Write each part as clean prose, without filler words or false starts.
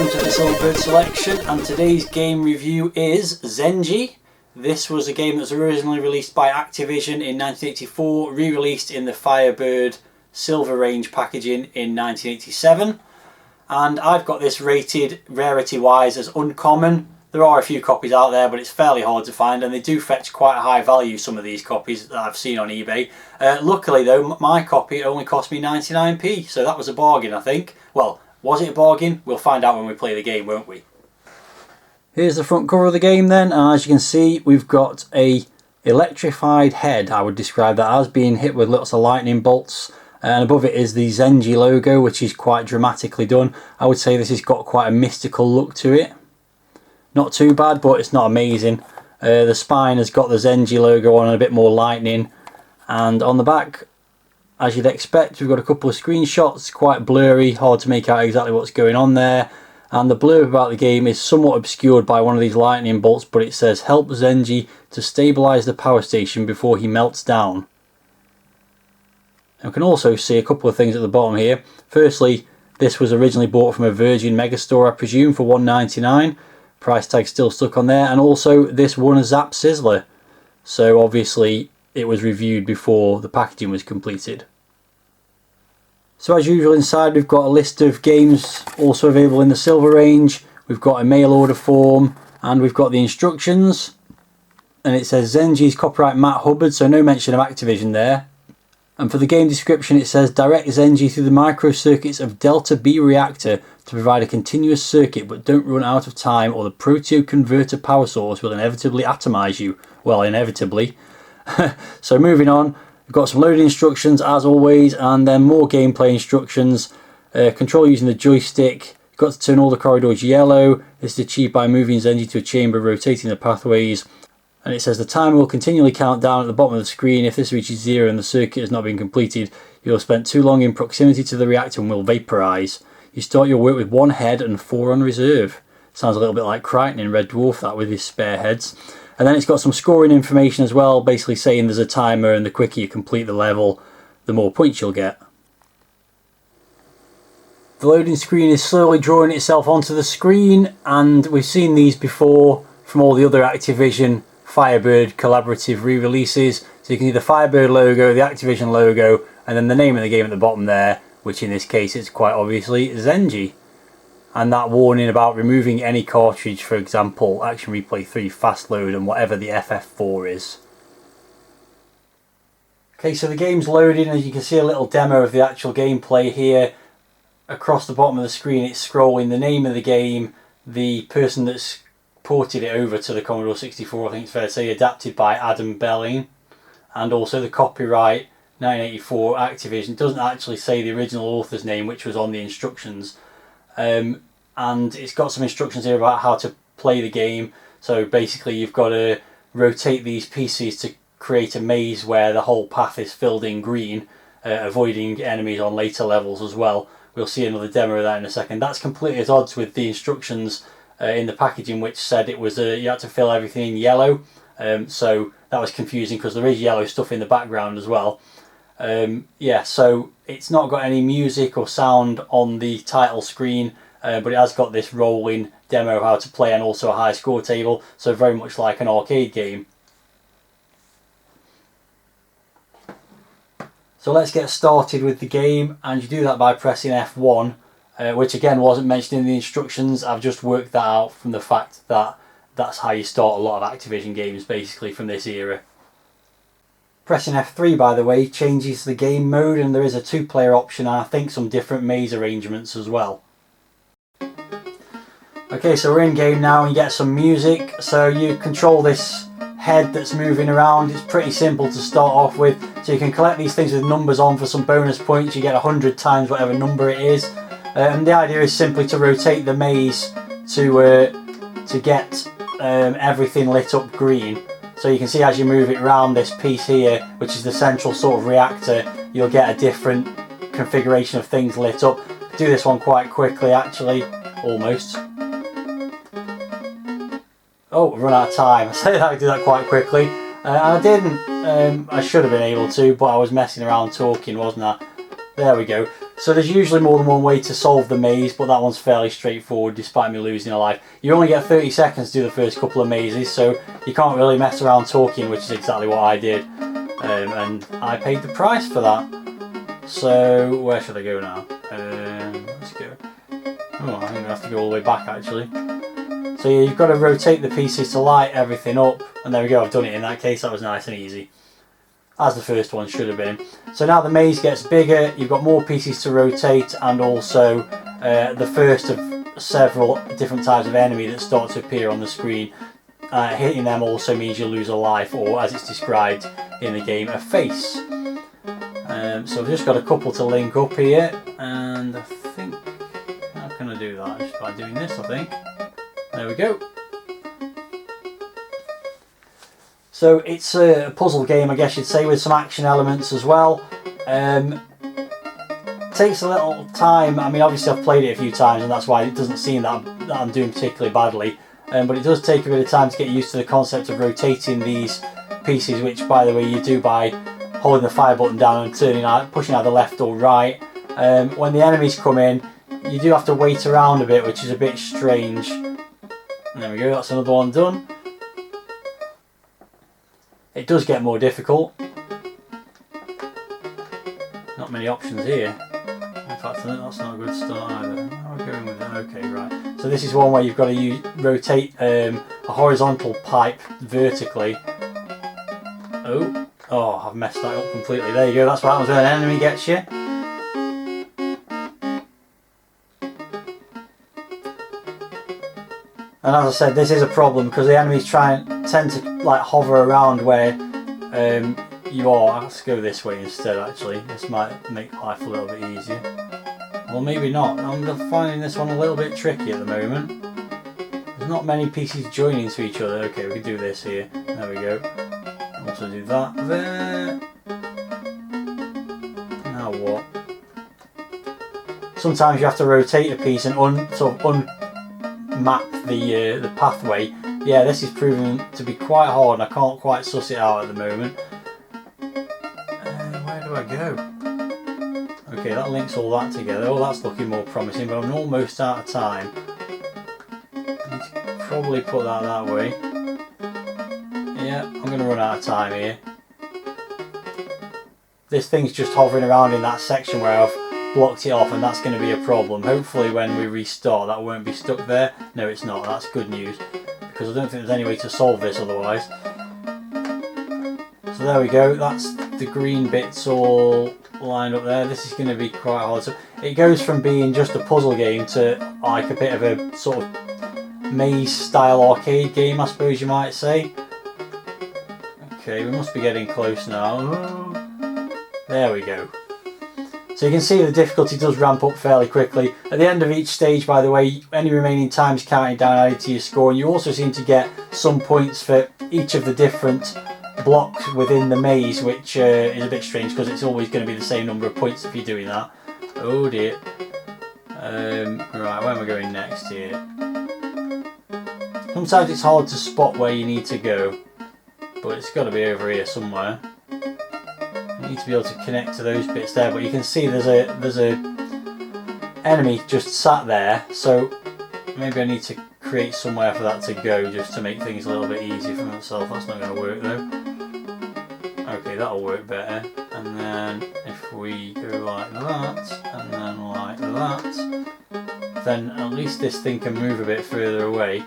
welcome to the Silverbird Selection, and today's game review is Zenji. This was a game that was originally released by Activision in 1984, re-released in the Firebird Silver Range packaging in 1987, and I've got this rated rarity-wise as uncommon. There are a few copies out there, but it's fairly hard to find, and they do fetch quite a high value, some of these copies that I've seen on eBay. Luckily though, my copy only cost me 99p, so that was a bargain, I think. Well, was it a bargain? We'll find out when we play the game, won't we? Here's the front cover of the game then, and as you can see, we've got a electrified head. I would describe that as being hit with lots of lightning bolts, and above it is the Zenji logo, which is quite dramatically done. I would say this has got quite a mystical look to it. Not too bad, but it's not amazing. The spine has got the Zenji logo on and a bit more lightning, and on the back, as you'd expect, we've got a couple of screenshots, quite blurry, hard to make out exactly what's going on there. And the blurb about the game is somewhat obscured by one of these lightning bolts, but it says, "Help Zenji to stabilise the power station before he melts down." And we can also see a couple of things at the bottom here. Firstly, this was originally bought from a Virgin Megastore, I presume, for $1.99. Price tag still stuck on there. And also, this won a Zap Sizzler. So obviously, it was reviewed before the packaging was completed. So as usual inside, we've got a list of games also available in the Silver Range. We've got a mail order form, and we've got the instructions. And it says Zenji's copyright Matt Hubbard, so no mention of Activision there. And for the game description, it says direct Zenji through the microcircuits of Delta B reactor to provide a continuous circuit, but don't run out of time or the proteo converter power source will inevitably atomize you. Well, inevitably. So moving on, we've got some loading instructions as always, and then more gameplay instructions. Control using the joystick. You've got to turn all the corridors yellow. This is achieved by moving Zenji to a chamber, rotating the pathways. And it says the timer will continually count down at the bottom of the screen. If this reaches 0 and the circuit has not been completed, you'll have spent too long in proximity to the reactor and will vaporize. You start your work with 1 head and 4 on reserve. Sounds a little bit like Crichton in Red Dwarf, that, with his spare heads. And then it's got some scoring information as well, basically saying there's a timer and the quicker you complete the level, the more points you'll get. The loading screen is slowly drawing itself onto the screen, and we've seen these before from all the other Activision Firebird collaborative re-releases. So you can see the Firebird logo, the Activision logo, and then the name of the game at the bottom there, which in this case is quite obviously Zenji. And that warning about removing any cartridge, for example, Action Replay 3 Fast Load and whatever the FF4 is. Okay, so the game's loading, and you can see a little demo of the actual gameplay here. Across the bottom of the screen it's scrolling the name of the game, the person that's ported it over to the Commodore 64, I think it's fair to say, adapted by Adam Belling, and also the copyright 1984 Activision. It doesn't actually say the original author's name, which was on the instructions. And it's got some instructions here about how to play the game. So basically you've got to rotate these pieces to create a maze where the whole path is filled in green, avoiding enemies on later levels as well. We'll see another demo of that in a second. That's completely at odds with the instructions in the packaging, which said it was you had to fill everything in yellow. So that was confusing because there is yellow stuff in the background as well. Yeah, so it's not got any music or sound on the title screen, but it has got this rolling demo of how to play and also a high score table, so very much like an arcade game. So let's get started with the game, and you do that by pressing F1, which again wasn't mentioned in the instructions. I've just worked that out from the fact that that's how you start a lot of Activision games basically from this era. Pressing F3, by the way, changes the game mode, and there is a 2-player option and I think some different maze arrangements as well. Okay, so we're in game now and you get some music. So you control this head that's moving around. It's pretty simple to start off with. So you can collect these things with numbers on for some bonus points. You get 100 times whatever number it is. And the idea is simply to rotate the maze to get everything lit up green. So you can see as you move it around this piece here, which is the central sort of reactor, you'll get a different configuration of things lit up. Do this one quite quickly actually, almost. Oh, I've run out of time. I said I do that quite quickly. I didn't. I should have been able to, but I was messing around talking, wasn't I? There we go. So there's usually more than one way to solve the maze, but that one's fairly straightforward despite me losing a life. You only get 30 seconds to do the first couple of mazes, so you can't really mess around talking, which is exactly what I did. And I paid the price for that. So where should I go now? Let's go. Oh, I think I have to go all the way back actually. So yeah, you've got to rotate the pieces to light everything up, and there we go, I've done it in that case. That was nice and easy, as the first one should have been. So now the maze gets bigger, you've got more pieces to rotate, and also the first of several different types of enemy that start to appear on the screen. Hitting them also means you lose a life, or as it's described in the game, a face. So I've just got a couple to link up here, and I think, how can I do that? Just by doing this, I think. There we go. So it's a puzzle game, I guess you'd say, with some action elements as well. Takes a little time. I mean, obviously I've played it a few times, and that's why it doesn't seem that I'm doing particularly badly. But it does take a bit of time to get used to the concept of rotating these pieces, which, by the way, you do by holding the fire button down and pushing either left or right. When the enemies come in, you do have to wait around a bit, which is a bit strange. There we go, that's another one done. It does get more difficult. Not many options here. In fact, that's not a good start either. How are we going with that? Okay, right. So this is one where you've got to rotate a horizontal pipe vertically. Oh, I've messed that up completely. There you go, that's what happens when an enemy gets you. And as I said, this is a problem because the enemies tend to like hover around where you are. Let's go this way instead actually. This might make life a little bit easier. Well, maybe not. I'm finding this one a little bit tricky at the moment. There's not many pieces joining to each other. Okay, we can do this here. There we go. Also do that there. Now what? Sometimes you have to rotate a piece and sort of map the pathway. Yeah, this is proving to be quite hard, and I can't quite suss it out at the moment. Where do I go? Okay, that links all that together. Oh, that's looking more promising, but I'm almost out of time. I need to probably put that way. Yeah, I'm going to run out of time here. This thing's just hovering around in that section where I've blocked it off, and that's going to be a problem. Hopefully when we restart that won't be stuck there. No, it's not. That's good news, because I don't think there's any way to solve this otherwise. So there we go, that's the green bits all lined up there. This is going to be quite hard. So it goes from being just a puzzle game to like a bit of a sort of maze style arcade game, I suppose you might say. Okay, we must be getting close now. There we go. So you can see the difficulty does ramp up fairly quickly. At the end of each stage, by the way, any remaining time is counted down, added to your score, and you also seem to get some points for each of the different blocks within the maze, which is a bit strange because it's always going to be the same number of points if you're doing that. Oh dear. Right, where am I going next here? Sometimes it's hard to spot where you need to go, but it's got to be over here somewhere. You need to be able to connect to those bits there, but you can see there's a enemy just sat there, so maybe I need to create somewhere for that to go just to make things a little bit easier for myself. That's not going to work though. Okay, that'll work better. And then if we go like that, and then like that, then at least this thing can move a bit further away.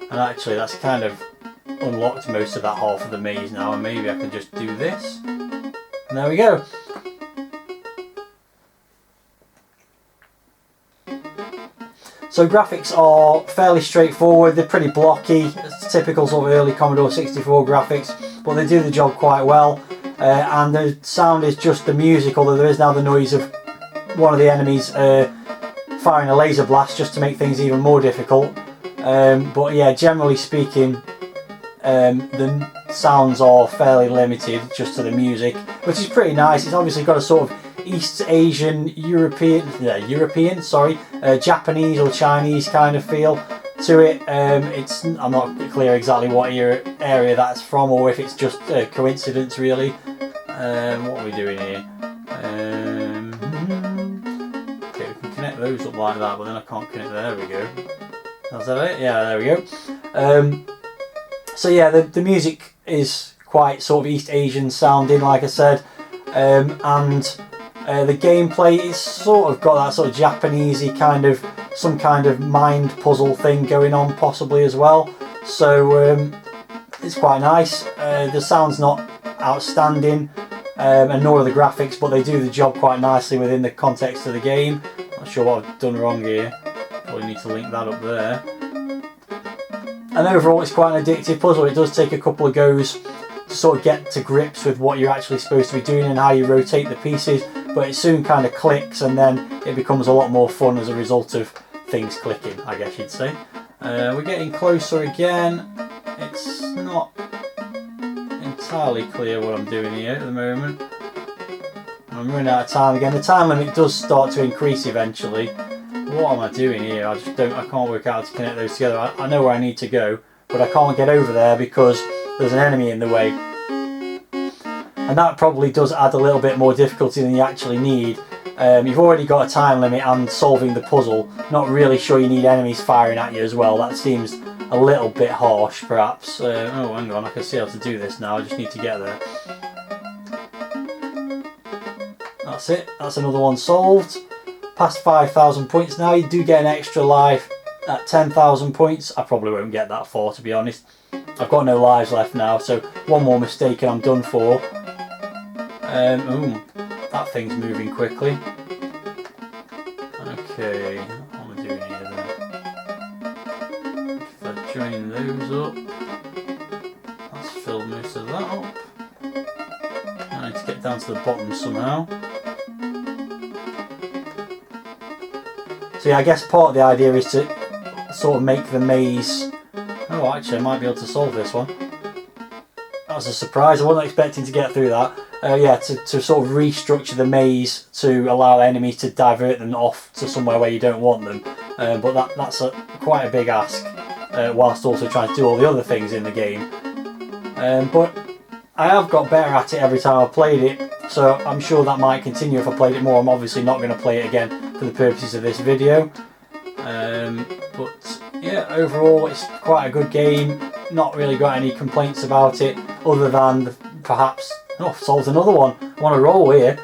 And actually that's kind of unlocked most of that half of the maze now, and maybe I can just do this. And there we go. So graphics are fairly straightforward, they're pretty blocky, it's typical sort of early Commodore 64 graphics, but they do the job quite well. And the sound is just the music, although there is now the noise of one of the enemies firing a laser blast just to make things even more difficult. But yeah, generally speaking, the sounds are fairly limited just to the music, which is pretty nice. It's obviously got a sort of East Asian, Japanese or Chinese kind of feel to it. I'm not clear exactly what area that's from, or if it's just a coincidence really. What are we doing here? connect those up like that, but then I can't connect. There we go. Is that it? Yeah, there we go. So yeah, the music is quite sort of East Asian sounding, like I said, and the gameplay is sort of got that sort of Japanesey kind of, some kind of mind puzzle thing going on possibly as well. So it's quite nice. The sound's not outstanding, and nor are the graphics, but they do the job quite nicely within the context of the game. Not sure what I've done wrong here. Probably need to link that up there. And overall it's quite an addictive puzzle. It does take a couple of goes to sort of get to grips with what you're actually supposed to be doing and how you rotate the pieces, but it soon kind of clicks, and then it becomes a lot more fun as a result of things clicking, I guess you'd say. We're getting closer again. It's not entirely clear what I'm doing here at the moment. I'm running out of time again. The time limit does start to increase eventually. What am I doing here? I can't work out how to connect those together. I know where I need to go, but I can't get over there because there's an enemy in the way. And that probably does add a little bit more difficulty than you actually need. You've already got a time limit and solving the puzzle. Not really sure you need enemies firing at you as well. That seems a little bit harsh perhaps. Oh, hang on, I can see how to do this now. I just need to get there. That's it. That's another one solved. Past 5,000 points now. You do get an extra life at 10,000 points. I probably won't get that far, to be honest. I've got no lives left now, so one more mistake and I'm done for. That thing's moving quickly. Okay, what am I doing here then? If I join those up, that's filled most of that up. I need to get down to the bottom somehow. So yeah, I guess part of the idea is to sort of make the maze... Oh, actually I might be able to solve this one. That was a surprise, I wasn't expecting to get through that. Yeah, to sort of restructure the maze to allow enemies to divert them off to somewhere where you don't want them. But that's quite a big ask, whilst also trying to do all the other things in the game. But I have got better at it every time I've played it, so I'm sure that might continue if I played it more. I'm obviously not going to play it again for the purposes of this video. But yeah, overall it's quite a good game. Not really got any complaints about it, other than perhaps... Oh, solved another one. I'm on a roll here.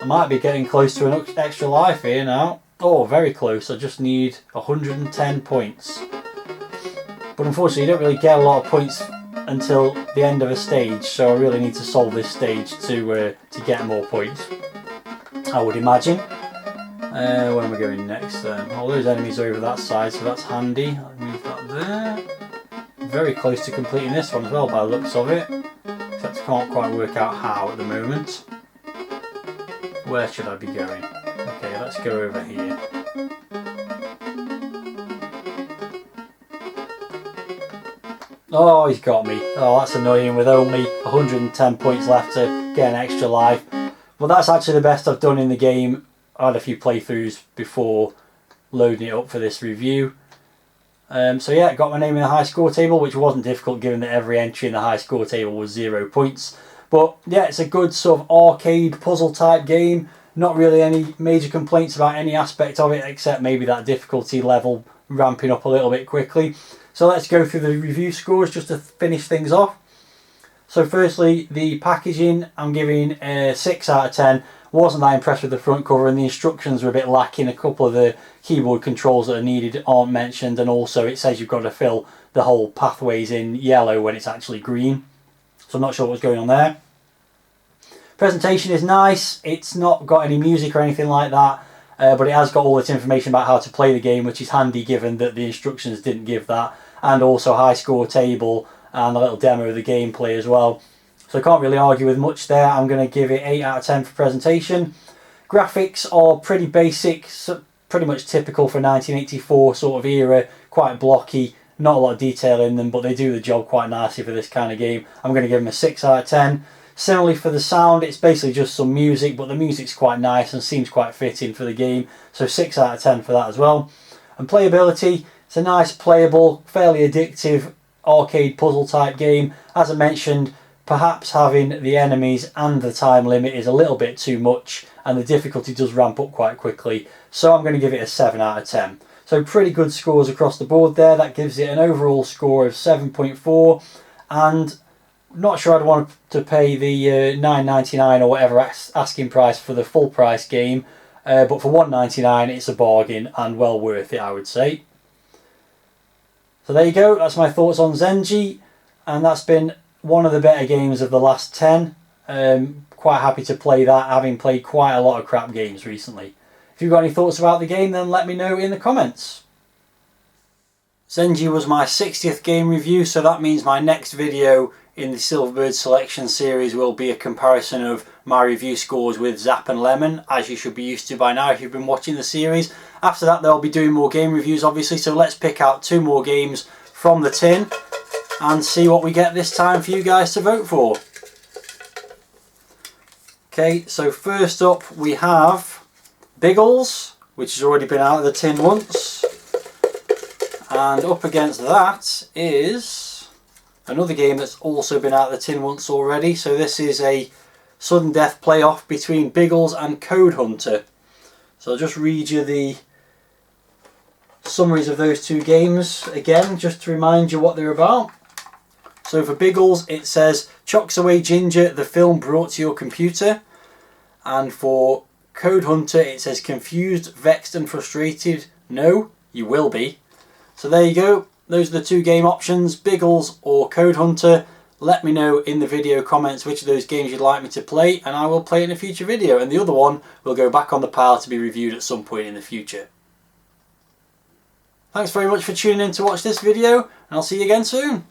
I might be getting close to an extra life here now. Oh, very close. I just need 110 points. But unfortunately, you don't really get a lot of points until the end of a stage, so I really need to solve this stage to get more points, I would imagine. Where am I going next then? All those enemies are over that side, so that's handy. I'll move that there. Very close to completing this one as well by the looks of it. Except I can't quite work out how at the moment. Where should I be going? Okay, let's go over here. Oh, he's got me. Oh, that's annoying with only 110 points left to get an extra life. Well, that's actually the best I've done in the game. I had a few playthroughs before loading it up for this review. So yeah, got my name in the high score table, which wasn't difficult given that every entry in the high score table was 0 points. But yeah, it's a good sort of arcade puzzle type game. Not really any major complaints about any aspect of it, except maybe that difficulty level ramping up a little bit quickly. So let's go through the review scores just to finish things off. So firstly, the packaging, I'm giving a 6 out of 10. Wasn't that impressed with the front cover, and the instructions were a bit lacking. A couple of the keyboard controls that are needed aren't mentioned, and also it says you've got to fill the whole pathways in yellow when it's actually green. So I'm not sure what's going on there. Presentation is nice. It's not got any music or anything like that, but it has got all this information about how to play the game, which is handy given that the instructions didn't give that, and also high score table and a little demo of the gameplay as well. So I can't really argue with much there. I'm going to give it 8 out of 10 for presentation. Graphics are pretty basic, so pretty much typical for 1984 sort of era, quite blocky, not a lot of detail in them, but they do the job quite nicely for this kind of game. I'm going to give them a 6 out of 10. Similarly for the sound, it's basically just some music, but the music's quite nice and seems quite fitting for the game, so 6 out of 10 for that as well. And playability, it's a nice playable, fairly addictive arcade puzzle type game. As I mentioned, perhaps having the enemies and the time limit is a little bit too much, and the difficulty does ramp up quite quickly. So I'm going to give it a 7 out of 10. So pretty good scores across the board there. That gives it an overall score of 7.4, and not sure I'd want to pay the $9.99 or whatever asking price for the full price game, but for $1.99 it's a bargain and well worth it, I would say. So there you go, that's my thoughts on Zenji, and that's been one of the better games of the last 10. Quite happy to play that, having played quite a lot of crap games recently. If you've got any thoughts about the game, then let me know in the comments. Zenji was my 60th game review, so that means my next video in the Silverbird Selection series will be a comparison of my review scores with Zap and Lemon, as you should be used to by now if you've been watching the series. After that, they'll be doing more game reviews, obviously, so let's pick out 2 more games from the tin and see what we get this time for you guys to vote for. Okay, so first up we have Biggles, which has already been out of the tin once, and up against that is another game that's also been out of the tin once already. So this is a sudden death playoff between Biggles and Code Hunter. So I'll just read you the summaries of those 2 games again, just to remind you what they're about. So for Biggles it says, "Chocks away Ginger, the film brought to your computer." And for Code Hunter it says, "Confused, vexed and frustrated? No, you will be." So there you go, those are the 2 game options, Biggles or Code Hunter. Let me know in the video comments which of those games you'd like me to play, and I will play it in a future video, and the other one will go back on the pile to be reviewed at some point in the future. Thanks very much for tuning in to watch this video, and I'll see you again soon.